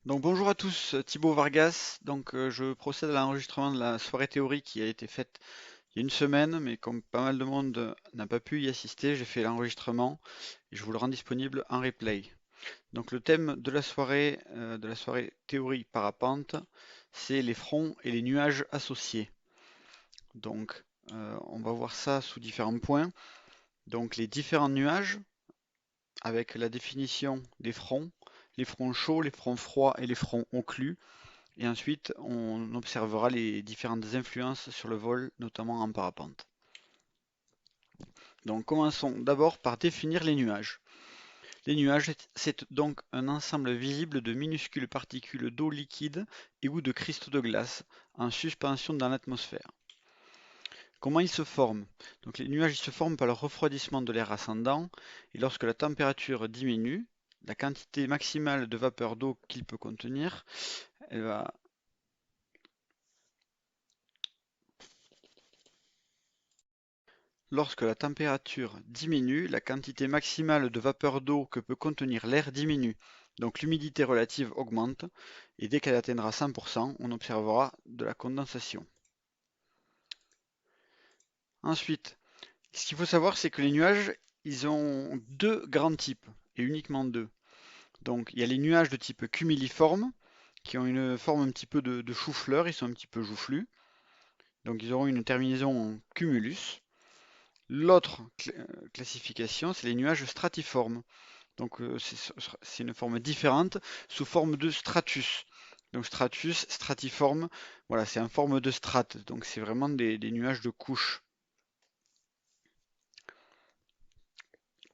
Donc bonjour à tous, Thibaut Vargas. Je procède à l'enregistrement de la soirée théorie qui a été faite il y a une semaine, mais comme pas mal de monde n'a pas pu y assister, j'ai fait l'enregistrement et je vous le rends disponible en replay. Donc le thème de la soirée théorie parapente, c'est les fronts et les nuages associés. Donc on va voir ça sous différents points. Donc les différents nuages, avec la définition des fronts, les fronts chauds, les fronts froids et les fronts occlus. Et ensuite, on observera les différentes influences sur le vol, notamment en parapente. Donc commençons d'abord par définir les nuages. Les nuages, c'est donc un ensemble visible de minuscules particules d'eau liquide et ou de cristaux de glace en suspension dans l'atmosphère. Comment ils se forment? Donc les nuages ils se forment par le refroidissement de l'air ascendant et lorsque la température diminue, la quantité maximale de vapeur d'eau qu'il peut contenir, elle va Lorsque la température diminue, la quantité maximale de vapeur d'eau que peut contenir l'air diminue, donc l'humidité relative augmente, et dès qu'elle atteindra 100%, on observera de la condensation. Ensuite, ce qu'il faut savoir, c'est que les nuages, ils ont deux grands types, et uniquement deux. Donc il y a les nuages de type cumuliforme, qui ont une forme un petit peu de chou-fleur, ils sont un petit peu joufflus, donc ils auront une terminaison en cumulus. L'autre classification, c'est les nuages stratiformes. Donc c'est une forme différente sous forme de stratus. Donc stratus, stratiforme, voilà, c'est en forme de strate. Donc c'est vraiment des nuages de couches.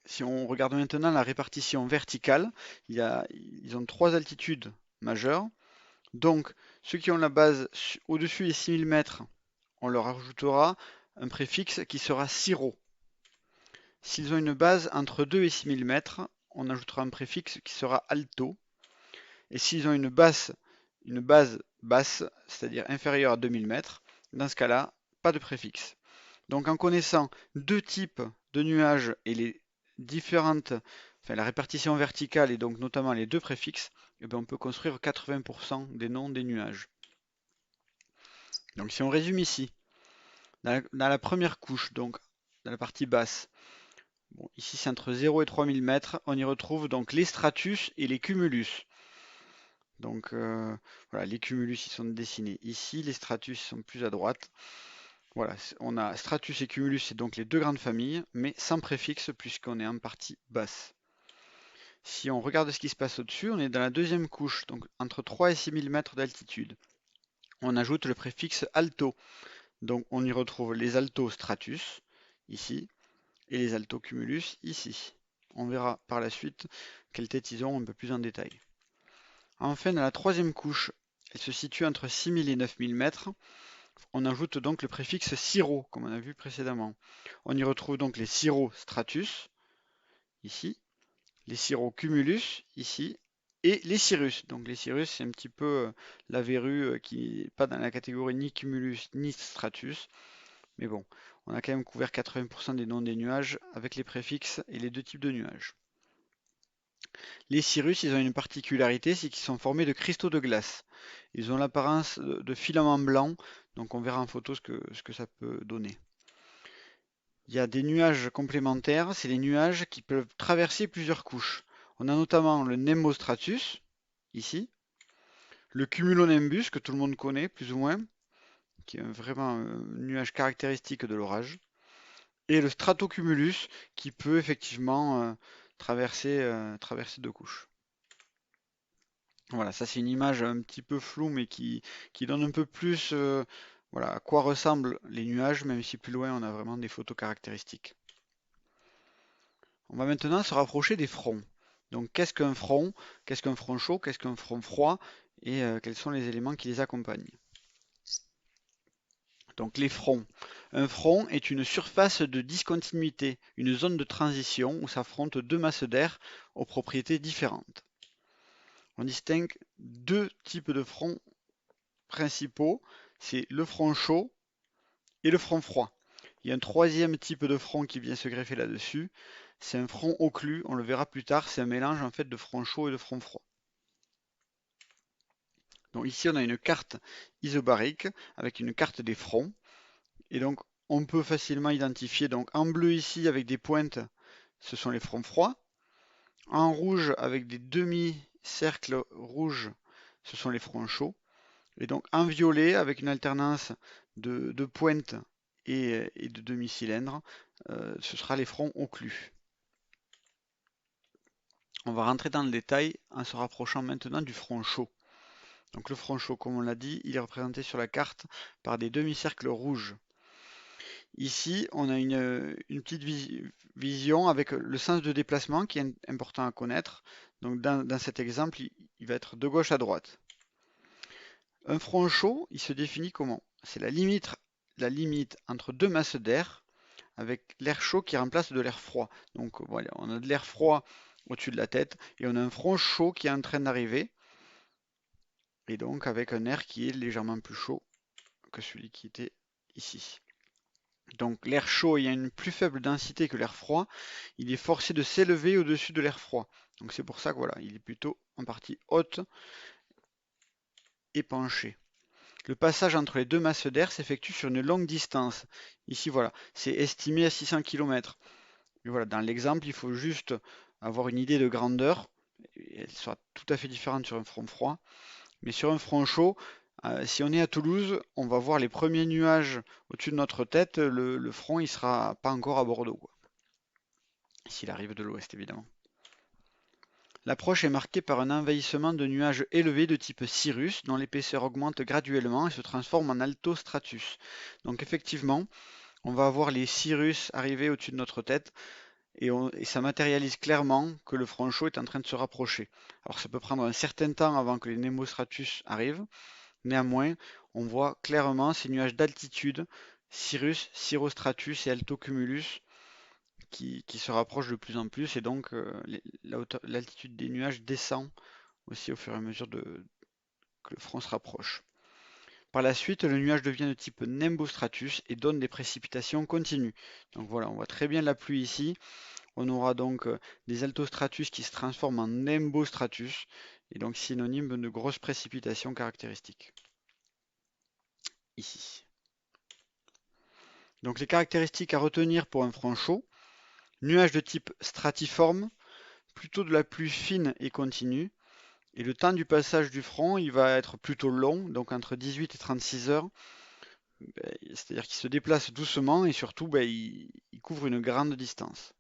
Si on regarde maintenant la répartition verticale, ils ont trois altitudes majeures. Donc ceux qui ont la base au-dessus des 6000 mètres, on leur ajoutera un préfixe qui sera siro. S'ils ont une base entre 2 et 6000 mètres, on ajoutera un préfixe qui sera alto. Et s'ils ont une base basse, c'est-à-dire inférieure à 2000 mètres, dans ce cas-là, pas de préfixe. Donc en connaissant deux types de nuages et les différentes, enfin la répartition verticale et donc notamment les deux préfixes, eh bien, on peut construire 80% des noms des nuages. Donc si on résume ici, dans la première couche, donc dans la partie basse, bon, ici c'est entre 0 et 3000 mètres, on y retrouve donc les stratus et les cumulus. Donc voilà, les cumulus ils sont dessinés ici, les stratus sont plus à droite. Voilà, on a stratus et cumulus, c'est donc les deux grandes familles, mais sans préfixe puisqu'on est en partie basse. Si on regarde ce qui se passe au-dessus, on est dans la deuxième couche, donc entre 3 et 6000 mètres d'altitude. On ajoute le préfixe alto, donc on y retrouve les altostratus, ici, et les altocumulus, ici. On verra par la suite quelle tête ils ont un peu plus en détail. Enfin, dans la troisième couche, elle se situe entre 6000 et 9000 mètres. On ajoute donc le préfixe cirro, comme on a vu précédemment. On y retrouve donc les cirrostratus, ici, les cirrocumulus, ici, et les cirrus. Donc les cirrus, c'est un petit peu la verrue qui n'est pas dans la catégorie ni cumulus ni stratus. Mais bon, on a quand même couvert 80% des noms des nuages avec les préfixes et les deux types de nuages. Les cirrus, ils ont une particularité, c'est qu'ils sont formés de cristaux de glace. Ils ont l'apparence de filaments blancs, donc on verra en photo ce que ça peut donner. Il y a des nuages complémentaires, c'est les nuages qui peuvent traverser plusieurs couches. On a notamment le Nembostratus, ici, le Cumulonimbus, que tout le monde connaît, plus ou moins, qui est vraiment un nuage caractéristique de l'orage, et le Stratocumulus, qui peut effectivement traverser deux couches. Voilà, ça c'est une image un petit peu floue, mais qui donne un peu plus voilà, à quoi ressemblent les nuages, même si plus loin on a vraiment des photos caractéristiques. On va maintenant se rapprocher des fronts. Donc qu'est-ce qu'un front? Qu'est-ce qu'un front chaud? Qu'est-ce qu'un front froid? Et quels sont les éléments qui les accompagnent? Donc les fronts. Un front est une surface de discontinuité, une zone de transition où s'affrontent deux masses d'air aux propriétés différentes. On distingue deux types de fronts principaux, c'est le front chaud et le front froid. Il y a un troisième type de front qui vient se greffer là-dessus, c'est un front occlus, on le verra plus tard, c'est un mélange en fait de front chaud et de front froid. Donc ici, on a une carte isobarique avec une carte des fronts. Et donc, on peut facilement identifier, donc en bleu ici, avec des pointes, ce sont les fronts froids. En rouge, avec des demi-cercles rouges, ce sont les fronts chauds. Et donc, en violet, avec une alternance de pointes et de demi-cylindres, ce sera les fronts occlus. On va rentrer dans le détail en se rapprochant maintenant du front chaud. Donc le front chaud, comme on l'a dit, il est représenté sur la carte par des demi-cercles rouges. Ici, on a une petite vision avec le sens de déplacement qui est important à connaître. Donc dans cet exemple, il va être de gauche à droite. Un front chaud, il se définit comment? C'est la limite entre deux masses d'air avec l'air chaud qui remplace de l'air froid. Donc voilà, on a de l'air froid au-dessus de la tête et on a un front chaud qui est en train d'arriver. Et donc avec un air qui est légèrement plus chaud que celui qui était ici. Donc l'air chaud ayant une plus faible densité que l'air froid, il est forcé de s'élever au-dessus de l'air froid. Donc c'est pour ça que voilà, il est plutôt en partie haute et penché. Le passage entre les deux masses d'air s'effectue sur une longue distance. Ici voilà, c'est estimé à 600 km. Et voilà, dans l'exemple, il faut juste avoir une idée de grandeur. Elle sera tout à fait différente sur un front froid. Mais sur un front chaud, si on est à Toulouse, on va voir les premiers nuages au-dessus de notre tête. Le front, il sera pas encore à Bordeaux, quoi. S'il arrive de l'ouest, évidemment. L'approche est marquée par un envahissement de nuages élevés de type cirrus, dont l'épaisseur augmente graduellement et se transforme en altostratus. Donc effectivement, on va avoir les cirrus arriver au-dessus de notre tête et ça matérialise clairement que le front chaud est en train de se rapprocher. Alors ça peut prendre un certain temps avant que les nembostratus arrivent. Néanmoins, on voit clairement ces nuages d'altitude, cirrus, cirrostratus et altocumulus, qui se rapprochent de plus en plus, et donc l'altitude des nuages descend aussi au fur et à mesure que le front se rapproche. Par la suite, le nuage devient de type nimbostratus et donne des précipitations continues. Donc voilà, on voit très bien la pluie ici. On aura donc des altostratus qui se transforment en nimbostratus, et donc synonyme de grosses précipitations caractéristiques. Ici. Donc les caractéristiques à retenir pour un front chaud: nuage de type stratiforme, plutôt de la pluie fine et continue, et le temps du passage du front, il va être plutôt long, donc entre 18 et 36 heures, c'est-à-dire qu'il se déplace doucement et surtout il couvre une grande distance.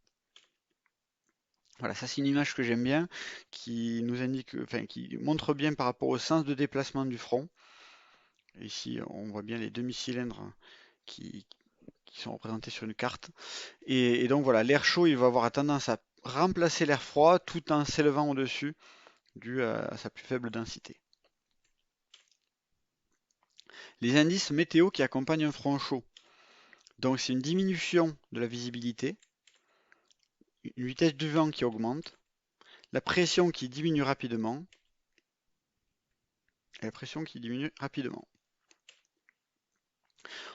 Voilà, ça c'est une image que j'aime bien, qui nous indique, enfin qui montre bien par rapport au sens de déplacement du front. Ici, on voit bien les demi-cylindres qui, sont représentés sur une carte. Et donc voilà, l'air chaud, il va avoir tendance à remplacer l'air froid tout en s'élevant au-dessus, dû à sa plus faible densité. Les indices météo qui accompagnent un front chaud. Donc c'est une diminution de la visibilité, une vitesse du vent qui augmente, la pression qui diminue rapidement, et la pression qui diminue rapidement.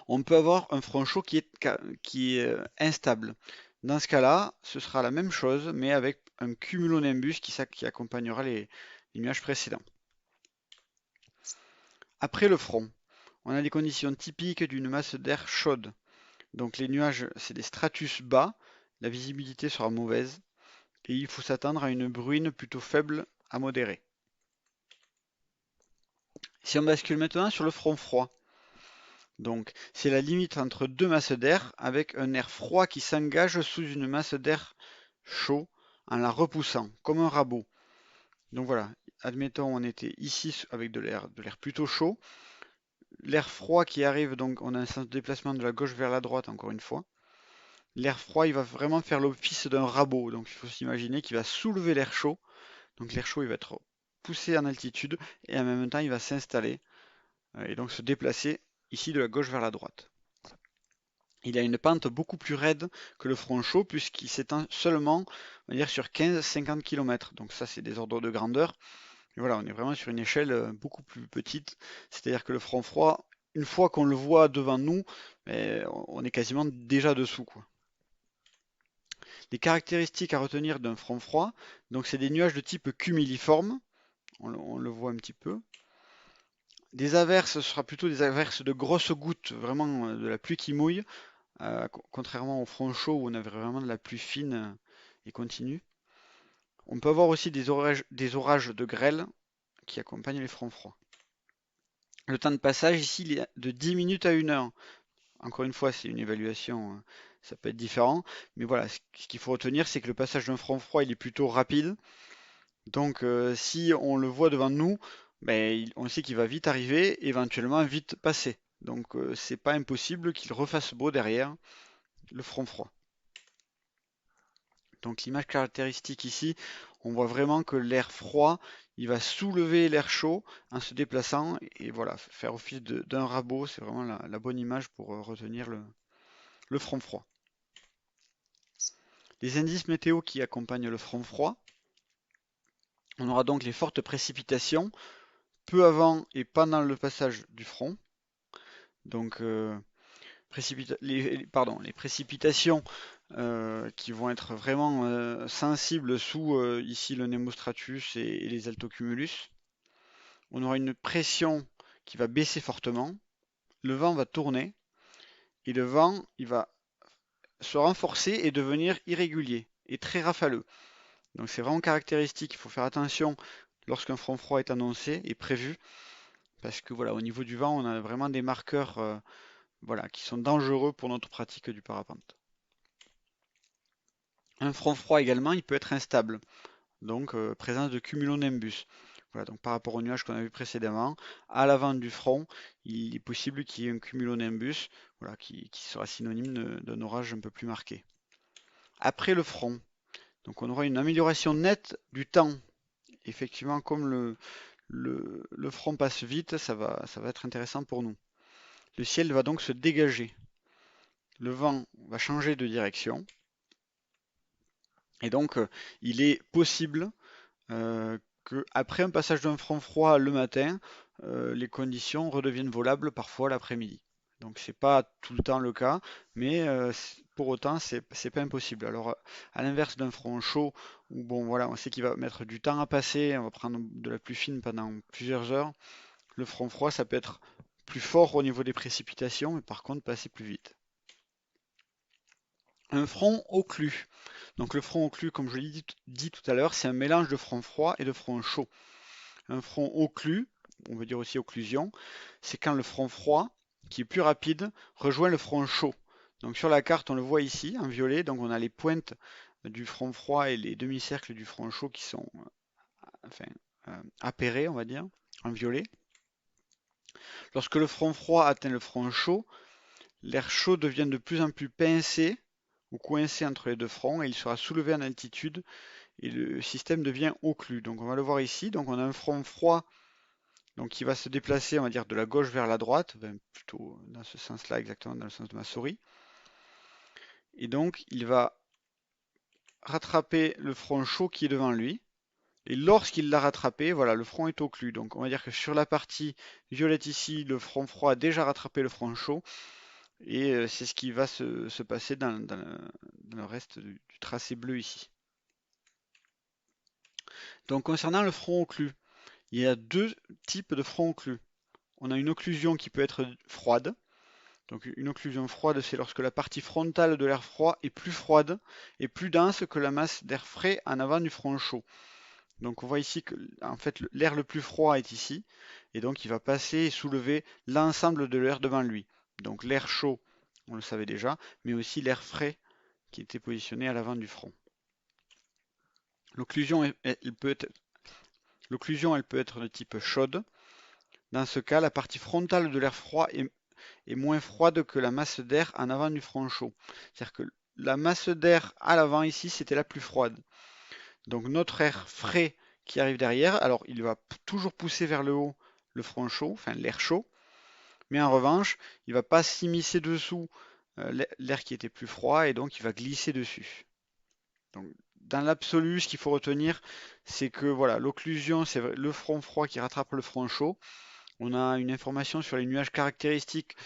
On peut avoir un front chaud qui est instable. Dans ce cas-là, ce sera la même chose, mais avec un cumulonimbus qui accompagnera les nuages précédents. Après le front, on a les conditions typiques d'une masse d'air chaude. Donc les nuages, c'est des stratus bas, la visibilité sera mauvaise, et il faut s'attendre à une bruine plutôt faible à modérée. Si on bascule maintenant sur le front froid, donc c'est la limite entre deux masses d'air avec un air froid qui s'engage sous une masse d'air chaud en la repoussant, comme un rabot. Donc voilà, admettons on était ici avec de l'air plutôt chaud. L'air froid qui arrive, donc on a un sens de déplacement de la gauche vers la droite encore une fois. L'air froid, il va vraiment faire l'office d'un rabot. Donc il faut s'imaginer qu'il va soulever l'air chaud. Donc l'air chaud, il va être poussé en altitude et en même temps, il va s'installer et donc se déplacer ici de la gauche vers la droite. Il a une pente beaucoup plus raide que le front chaud puisqu'il s'étend seulement, on va dire, sur 15-50 km. Donc ça, c'est des ordres de grandeur. Et voilà, on est vraiment sur une échelle beaucoup plus petite. C'est-à-dire que le front froid, une fois qu'on le voit devant nous, on est quasiment déjà dessous, quoi. Les caractéristiques à retenir d'un front froid, donc c'est des nuages de type cumuliforme, on le voit un petit peu. Des averses, ce sera plutôt des averses de grosses gouttes, vraiment de la pluie qui mouille, contrairement au front chaud où on avait vraiment de la pluie fine et continue. On peut avoir aussi des orages de grêle qui accompagnent les fronts froids. Le temps de passage ici, il est de 10 minutes à 1 heure. Encore une fois, c'est une évaluation, ça peut être différent. Mais voilà, ce qu'il faut retenir, c'est que le passage d'un front froid, il est plutôt rapide. Donc si on le voit devant nous, ben, on sait qu'il va vite arriver, éventuellement vite passer. Donc c'est pas impossible qu'il refasse beau derrière le front froid. Donc l'image caractéristique ici, on voit vraiment que l'air froid, il va soulever l'air chaud en se déplaçant et voilà, faire office d'un rabot, c'est vraiment la bonne image pour retenir le front froid. Les indices météo qui accompagnent le front froid, on aura donc les fortes précipitations peu avant et pendant le passage du front. Donc les précipitations qui vont être vraiment sensibles sous ici le némostratus et les altocumulus. On aura une pression qui va baisser fortement, le vent va tourner et le vent il va se renforcer et devenir irrégulier et très rafaleux. Donc c'est vraiment caractéristique, il faut faire attention lorsqu'un front froid est annoncé et prévu parce que voilà, au niveau du vent, on a vraiment des marqueurs voilà, qui sont dangereux pour notre pratique du parapente. Un front froid également, il peut être instable, donc présence de cumulonimbus. Voilà, donc par rapport au nuage qu'on a vu précédemment, à l'avant du front, il est possible qu'il y ait un cumulonimbus voilà, qui sera synonyme d'un orage un peu plus marqué. Après le front, donc on aura une amélioration nette du temps. Effectivement, comme le front passe vite, ça va être intéressant pour nous. Le ciel va donc se dégager. Le vent va changer de direction. Et donc, il est possible qu'après un passage d'un front froid le matin, les conditions redeviennent volables parfois l'après-midi. Donc c'est pas tout le temps le cas, mais pour autant c'est pas impossible. Alors à l'inverse d'un front chaud où bon voilà on sait qu'il va mettre du temps à passer, on va prendre de la pluie fine pendant plusieurs heures. Le front froid ça peut être plus fort au niveau des précipitations, mais par contre passer plus vite. Un front occlus. Donc le front occlus, comme je l'ai dit tout à l'heure, c'est un mélange de front froid et de front chaud. Un front occlus, on veut dire aussi occlusion, c'est quand le front froid, qui est plus rapide, rejoint le front chaud. Donc sur la carte, on le voit ici en violet, donc on a les pointes du front froid et les demi-cercles du front chaud qui sont enfin, appairés, on va dire, en violet. Lorsque le front froid atteint le front chaud, l'air chaud devient de plus en plus pincé ou coincé entre les deux fronts et il sera soulevé en altitude et le système devient occlus. Donc on va le voir ici, donc on a un front froid donc qui va se déplacer, on va dire, de la gauche vers la droite, plutôt dans ce sens-là exactement, dans le sens de ma souris. Et donc il va rattraper le front chaud qui est devant lui. Et lorsqu'il l'a rattrapé, voilà, le front est occlus. Donc on va dire que sur la partie violette ici, le front froid a déjà rattrapé le front chaud. Et c'est ce qui va se passer dans le reste du tracé bleu ici. Donc concernant le front occlus, il y a deux types de front occlus. On a une occlusion qui peut être froide. Donc une occlusion froide, c'est lorsque la partie frontale de l'air froid est plus froide et plus dense que la masse d'air frais en avant du front chaud. Donc on voit ici que en fait l'air le plus froid est ici et donc il va passer et soulever l'ensemble de l'air devant lui. Donc l'air chaud, on le savait déjà, mais aussi l'air frais qui était positionné à l'avant du front. L'occlusion elle peut être de type chaude. Dans ce cas, la partie frontale de l'air froid est moins froide que la masse d'air en avant du front chaud. C'est-à-dire que la masse d'air à l'avant ici, c'était la plus froide. Donc notre air frais qui arrive derrière, alors il va toujours pousser vers le haut le front chaud, enfin l'air chaud, mais en revanche, il ne va pas s'immiscer dessous l'air qui était plus froid et donc il va glisser dessus. Donc, dans l'absolu, ce qu'il faut retenir, c'est que voilà, l'occlusion, c'est le front froid qui rattrape le front chaud. On a une information sur les nuages caractéristiques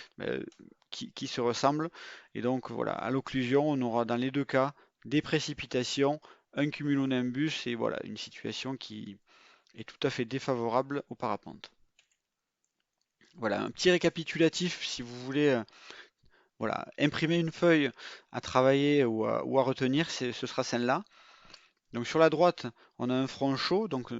qui se ressemblent. Et donc voilà, à l'occlusion, on aura dans les deux cas des précipitations, un cumulonimbus et voilà, une situation qui est tout à fait défavorable au parapente. Voilà, un petit récapitulatif si vous voulez voilà, imprimer une feuille à travailler ou à retenir, ce sera celle-là. Donc sur la droite, on a un front chaud, donc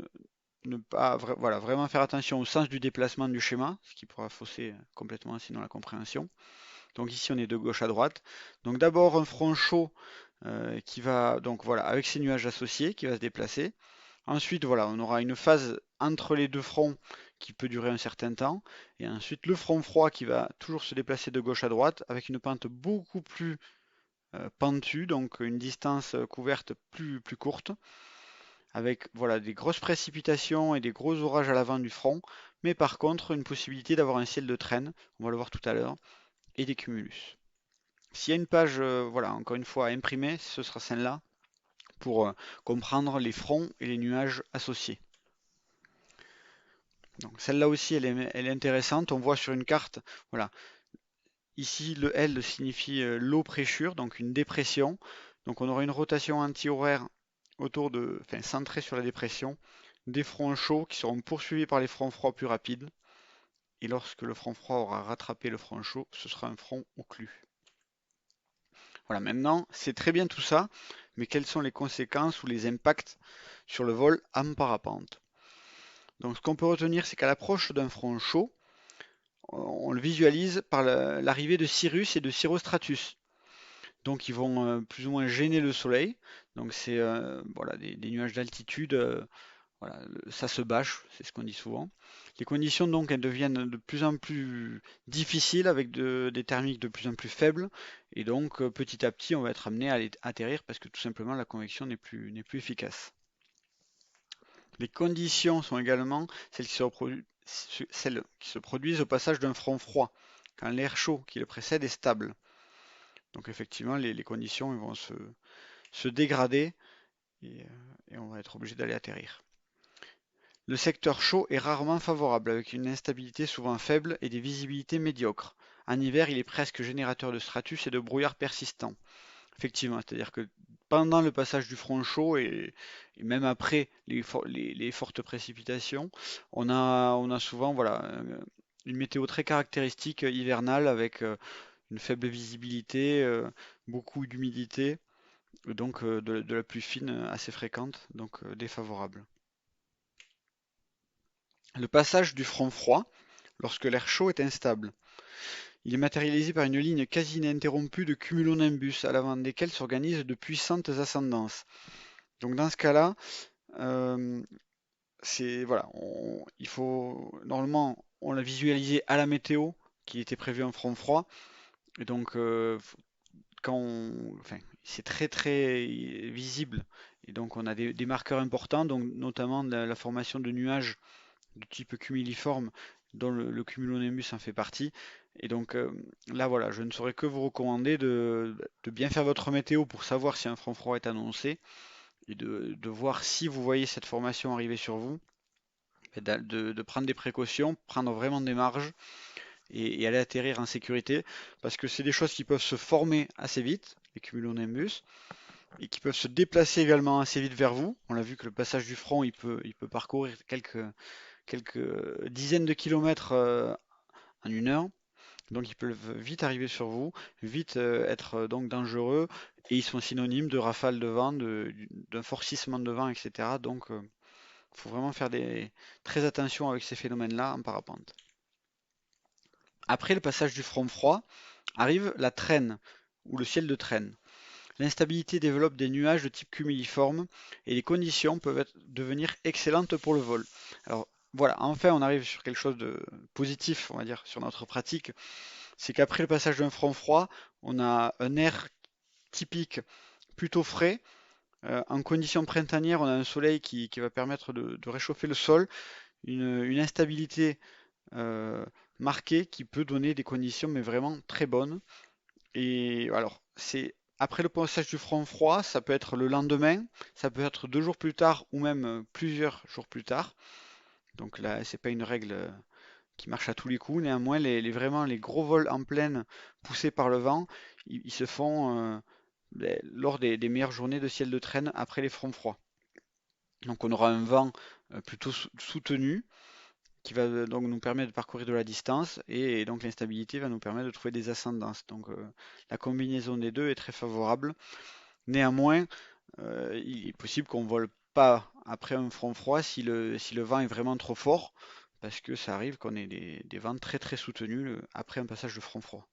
ne pas voilà, vraiment faire attention au sens du déplacement du schéma, ce qui pourra fausser complètement sinon la compréhension. Donc ici on est de gauche à droite. Donc d'abord un front chaud qui va donc voilà avec ses nuages associés qui va se déplacer. Ensuite voilà on aura une phase entre les deux fronts qui peut durer un certain temps. Et ensuite le front froid qui va toujours se déplacer de gauche à droite avec une pente beaucoup plus pentue, donc une distance couverte plus courte avec voilà, des grosses précipitations et des gros orages à l'avant du front, mais par contre une possibilité d'avoir un ciel de traîne, on va le voir tout à l'heure, et des cumulus. S'il y a une page, voilà, encore une fois à imprimer, ce sera celle-là pour comprendre les fronts et les nuages associés. Donc celle-là aussi, elle est intéressante. On voit sur une carte, voilà, ici le L signifie low pressure, donc une dépression. Donc on aura une rotation anti-horaire autour de, enfin centrée sur la dépression, des fronts chauds qui seront poursuivis par les fronts froids plus rapides. Et lorsque le front froid aura rattrapé le front chaud, ce sera un front occlus. Voilà, maintenant, c'est très bien tout ça, mais quelles sont les conséquences ou les impacts sur le vol en parapente? Donc ce qu'on peut retenir, c'est qu'à l'approche d'un front chaud, on le visualise par l'arrivée de cirrus et de cirrostratus. Donc ils vont plus ou moins gêner le soleil. Donc c'est voilà, des nuages d'altitude voilà, ça se bâche, c'est ce qu'on dit souvent. Les conditions donc elles deviennent de plus en plus difficiles avec des thermiques de plus en plus faibles et donc petit à petit on va être amené à atterrir parce que tout simplement la convection n'est plus efficace. Les conditions sont également celles qui se produisent au passage d'un front froid, quand l'air chaud qui le précède est stable. Donc effectivement les conditions vont se dégrader et on va être obligé d'aller atterrir. Le secteur chaud est rarement favorable, avec une instabilité souvent faible et des visibilités médiocres. En hiver, il est presque générateur de stratus et de brouillard persistants. Effectivement, c'est-à-dire que pendant le passage du front chaud et même après les fortes précipitations, on a souvent voilà, une météo très caractéristique hivernale avec une faible visibilité, beaucoup d'humidité, donc de la pluie fine assez fréquente, donc défavorable. Le passage du front froid, lorsque l'air chaud est instable. Il est matérialisé par une ligne quasi ininterrompue de cumulonimbus à l'avant desquels s'organisent de puissantes ascendances. Donc dans ce cas-là, euh, c'est voilà, il faut normalement on l'a visualisé à la météo qui était prévu un front froid et donc enfin, c'est très visible et donc on a des marqueurs importants donc notamment la formation de nuages de type cumuliforme dont le cumulonimbus en fait partie. Et donc là voilà, je ne saurais que vous recommander de bien faire votre météo pour savoir si un front froid est annoncé et de voir si vous voyez cette formation arriver sur vous, de prendre des précautions, prendre vraiment des marges et aller atterrir en sécurité parce que c'est des choses qui peuvent se former assez vite, les cumulonimbus, et qui peuvent se déplacer également assez vite vers vous. On a vu que le passage du front, il peut parcourir quelques dizaines de kilomètres en une heure. Donc ils peuvent vite arriver sur vous, vite être donc dangereux, et ils sont synonymes de rafales de vent, d'un forcissement de vent, etc. Donc il faut vraiment faire très attention avec ces phénomènes-là en parapente. Après le passage du front froid, arrive la traîne, ou le ciel de traîne. L'instabilité développe des nuages de type cumuliforme et les conditions peuvent devenir excellentes pour le vol. Alors voilà, enfin on arrive sur quelque chose de positif, on va dire, sur notre pratique. C'est qu'après le passage d'un front froid, on a un air typique plutôt frais. En conditions printanières, on a un soleil qui va permettre de réchauffer le sol, une instabilité marquée qui peut donner des conditions mais vraiment très bonnes. Et alors, c'est après le passage du front froid, ça peut être le lendemain, ça peut être 2 jours plus tard ou même plusieurs jours plus tard. Donc là, c'est pas une règle qui marche à tous les coups. Néanmoins, vraiment les gros vols en plaine poussés par le vent, ils se font lors des meilleures journées de ciel de traîne après les fronts froids. Donc on aura un vent plutôt soutenu qui va donc nous permettre de parcourir de la distance, et donc l'instabilité va nous permettre de trouver des ascendances. Donc la combinaison des deux est très favorable. Néanmoins, il est possible qu'on vole pas après un front froid si le vent est vraiment trop fort, parce que ça arrive qu'on ait des vents très très soutenus après un passage de front froid.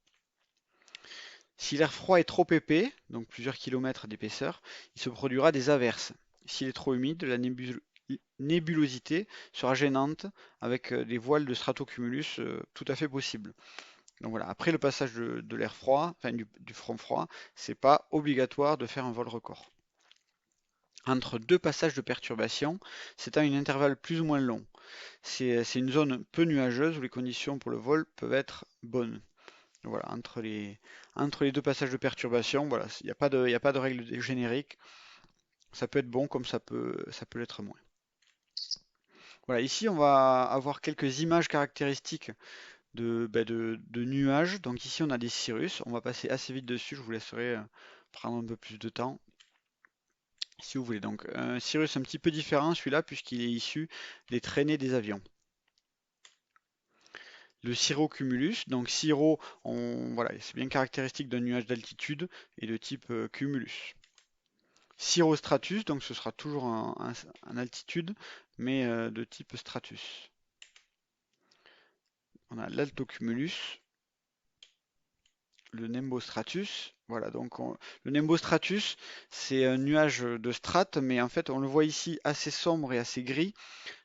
Si l'air froid est trop épais, donc plusieurs kilomètres d'épaisseur, il se produira des averses. S'il est trop humide, la nébulosité sera gênante avec des voiles de stratocumulus tout à fait possibles. Donc voilà, après le passage de l'air froid, enfin du front froid, c'est pas obligatoire de faire un vol record. Entre deux passages de perturbation, c'est à un intervalle plus ou moins long. C'est une zone peu nuageuse où les conditions pour le vol peuvent être bonnes. Voilà, entre les deux passages de perturbation, voilà, il n'y a pas de règle générique. Ça peut être bon comme ça peut l'être moins. Voilà, ici on va avoir quelques images caractéristiques de nuages. Donc ici on a des cirrus. On va passer assez vite dessus. Je vous laisserai prendre un peu plus de temps si vous voulez. Donc un cirrus un petit peu différent celui-là puisqu'il est issu des traînées des avions. Le cirrocumulus, donc cirro, voilà, c'est bien caractéristique d'un nuage d'altitude et de type cumulus. Cirrostratus, donc ce sera toujours en altitude, mais de type stratus. On a l'altocumulus, le nimbostratus. Voilà, donc le nimbostratus, c'est un nuage de strates, mais en fait, on le voit ici assez sombre et assez gris.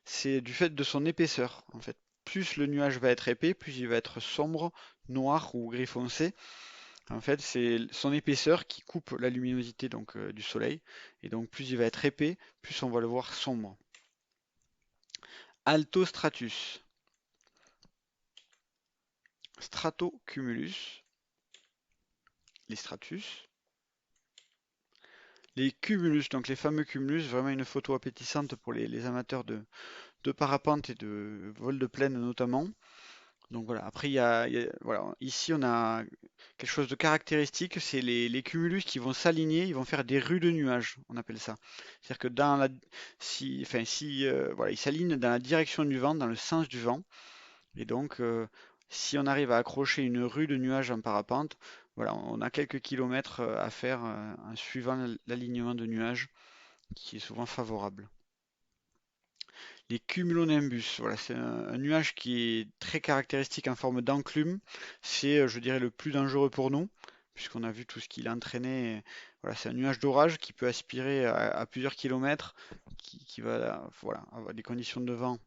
C'est du fait de son épaisseur. En fait, plus le nuage va être épais, plus il va être sombre, noir ou gris foncé. En fait, c'est son épaisseur qui coupe la luminosité donc, du soleil. Et donc, plus il va être épais, plus on va le voir sombre. Altostratus, stratocumulus, les stratus, les cumulus, donc les fameux cumulus, vraiment une photo appétissante pour les amateurs de parapente et de vol de plaine notamment. Donc voilà, après voilà, ici on a quelque chose de caractéristique, c'est les cumulus qui vont s'aligner, ils vont faire des rues de nuages, on appelle ça. C'est-à-dire que voilà, ils s'alignent dans la direction du vent, dans le sens du vent, et donc si on arrive à accrocher une rue de nuages en parapente, voilà, on a quelques kilomètres à faire en suivant l'alignement de nuages, qui est souvent favorable. Les cumulonimbus, voilà, c'est un nuage qui est très caractéristique en forme d'enclume. C'est, je dirais, le plus dangereux pour nous, puisqu'on a vu tout ce qu'il entraînait. Voilà, c'est un nuage d'orage qui peut aspirer à plusieurs kilomètres, qui va, voilà, avoir des conditions de vent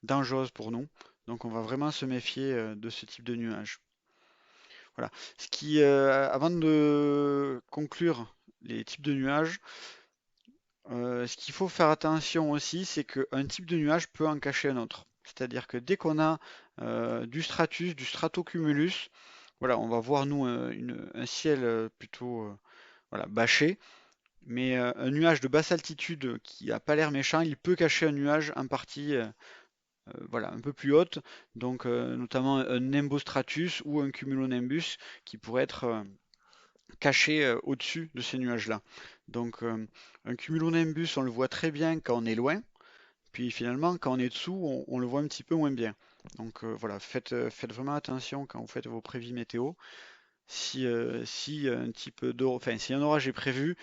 dangereuses pour nous. Donc on va vraiment se méfier de ce type de nuage. Voilà. Avant de conclure les types de nuages, ce qu'il faut faire attention aussi, c'est qu'un type de nuage peut en cacher un autre. C'est-à-dire que dès qu'on a du stratus, du stratocumulus, voilà, on va voir nous un ciel plutôt voilà, bâché, mais un nuage de basse altitude qui n'a pas l'air méchant, il peut cacher un nuage en partie voilà, un peu plus haute, donc notamment un nimbostratus ou un cumulonimbus qui pourrait être caché au-dessus de ces nuages-là. Donc un cumulonimbus, on le voit très bien quand on est loin, puis finalement quand on est dessous, on le voit un petit peu moins bien. Donc voilà, faites vraiment attention quand vous faites vos prévis météo. Si un type enfin, si un orage est prévu,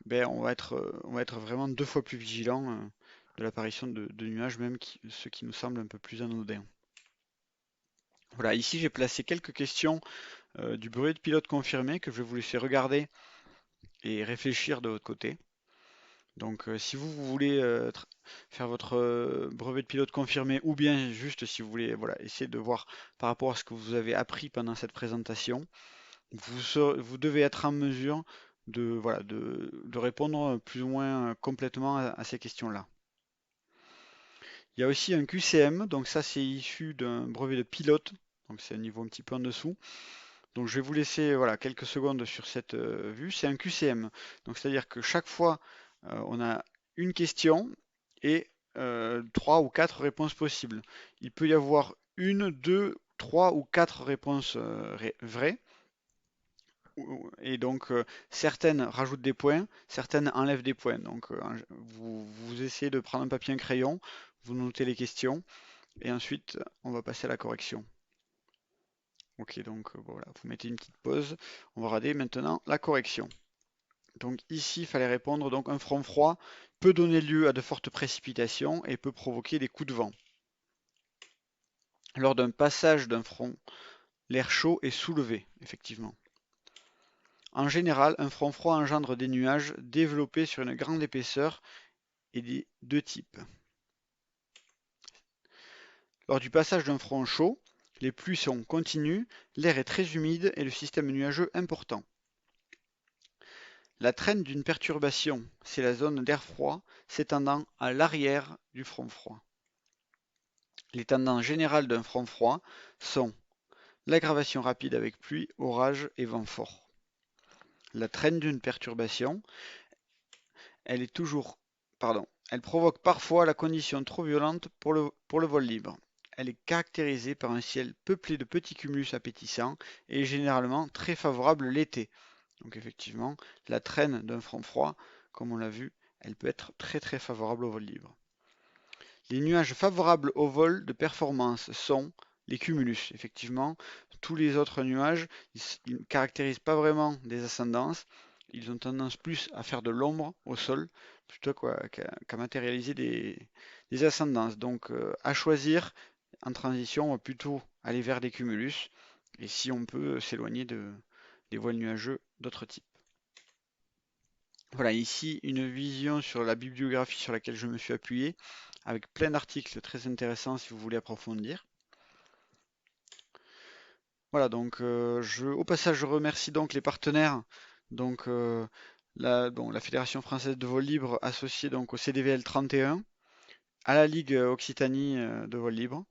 ben, on va être vraiment deux fois plus vigilant de l'apparition de nuages, même ceux qui nous semblent un peu plus anodins. Voilà, ici j'ai placé quelques questions du brevet de pilote confirmé que je vais vous laisser regarder et réfléchir de votre côté. Donc si vous voulez faire votre brevet de pilote confirmé ou bien juste si vous voulez voilà, essayer de voir par rapport à ce que vous avez appris pendant cette présentation, vous devez être en mesure voilà, de répondre plus ou moins complètement à ces questions-là. Il y a aussi un QCM, donc ça c'est issu d'un brevet de pilote, donc c'est un niveau un petit peu en dessous. Donc je vais vous laisser voilà, quelques secondes sur cette vue. C'est un QCM. Donc c'est-à-dire que chaque fois, on a une question et 3 ou 4 réponses possibles. Il peut y avoir une, deux, 3 ou 4 réponses vraies. Et donc certaines rajoutent des points, certaines enlèvent des points. Donc vous essayez de prendre un papier, un crayon, vous notez les questions. et ensuite on va passer à la correction. Ok, donc voilà, vous mettez une petite pause. On va regarder maintenant la correction. Donc ici, il fallait répondre, donc un front froid peut donner lieu à de fortes précipitations et peut provoquer des coups de vent. Lors d'un passage d'un front, l'air chaud est soulevé, effectivement. En général, un front froid engendre des nuages développés sur une grande épaisseur et des deux types. Lors du passage d'un front chaud, les pluies sont continues, l'air est très humide et le système nuageux important. La traîne d'une perturbation, c'est la zone d'air froid s'étendant à l'arrière du front froid. Les tendances générales d'un front froid sont l'aggravation rapide avec pluie, orage et vent fort. La traîne d'une perturbation, elle provoque parfois la condition trop violente pour le vol libre. Elle est caractérisée par un ciel peuplé de petits cumulus appétissants et est généralement très favorable l'été. Donc effectivement, la traîne d'un front froid, comme on l'a vu, elle peut être très favorable au vol libre. Les nuages favorables au vol de performance sont les cumulus. Effectivement, tous les autres nuages, ils ne caractérisent pas vraiment des ascendances. Ils ont tendance plus à faire de l'ombre au sol plutôt qu'à matérialiser des ascendances. Donc à choisir en transition, on va plutôt aller vers des cumulus et si on peut s'éloigner des voiles nuageux d'autres types. Voilà, ici une vision sur la bibliographie sur laquelle je me suis appuyé, avec plein d'articles très intéressants si vous voulez approfondir. Voilà, donc au passage, je remercie donc les partenaires, donc la Fédération française de vol libre associée donc au CDVL 31, à la Ligue Occitanie de vol libre,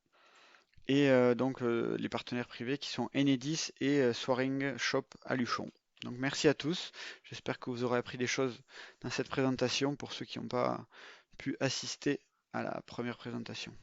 et donc les partenaires privés qui sont Enedis et Soaring Shop à Luchon. Donc merci à tous, j'espère que vous aurez appris des choses dans cette présentation pour ceux qui n'ont pas pu assister à la première présentation.